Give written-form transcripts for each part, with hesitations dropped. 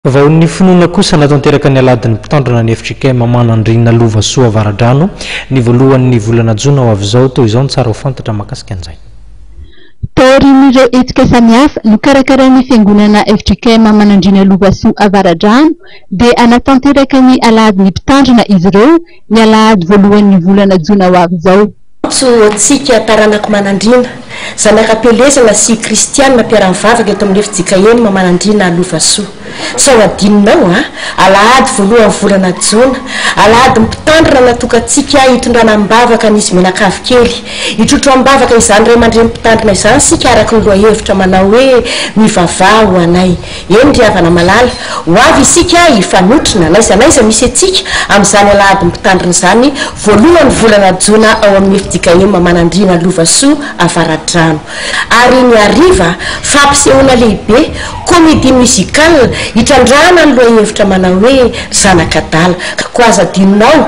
Vao ny finoana kosa natanteraka ny aladin'ny mpitandrina ny FJKM Manandrina Lovasoa Avaradrano ny voalohan'ny volana Jona ho avy izao toy izao ny tsara ho fantatra mahakasika an'izay. Taorin'ireo hetsika samihafa no karakarain'ny fiangonana FJKM Manandrina Lovasoa Avaradrano dia anatanteraka ny aladin'ny mpitandrina izy ireo ny alahady voalohan'ny volana Jona ho avy izao. Tsika taranako Manandrina zanakam-pelezana sy kristianina mpiara-mivavaka eto amin'ny FJKM Manandrina Lovasoa. Sao adinonao alahady voalohan'ny volana Jona, alahady mpitandrina natokantsika hitondrana mbavaka nisy menakavy kely hitrotro mbavaka izany ray aman-dreny mpitandrina izany sika araka ny loha-hevitra manao hoe mivavah ho anay. Eny ry havana malala ho avy isika hifanotrina naizanaiza misy atsika amin'izany alahady mpitandrina izany voalohan'ny volana Jona ao amin'ny FJKM Manandrina Lovasoa Avaradrano. Ary ny ariva fampisehoana lehibe comédie musicale hitrandrana ny loha-hevitra manao hoe zanakadala. Ko aza adinonao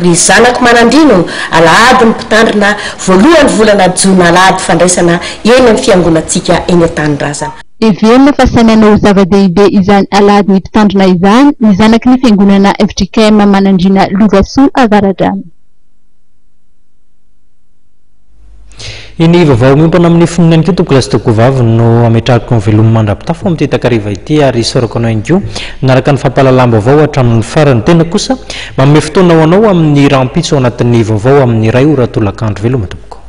ry zanako Manandrino alahady mpitandrina voalohan'ny volana Jona alahady fandraisana eny amin'ny fiangonantsika eny an-tanindrazana. Evenina fa sananao zava-dehibe izany alahady ny mpitandrina izany ny zanaky ny fiangonana FJKM Manandrina Lovasoa Avaradrano. Ini vavao miompana amin'ny fonina ny kitoko lasitoko vavy no ametrarako ny velomy mandrapitafo amin'ny takariva ity ary sorako anao ingo naraka ny fampalalamba avao hatramin'ny farany tena kosa manome fotoana ho anao amin'ny rampitso anatin'ny vavao amin'ny ray ora tolakandro veloma tompoko.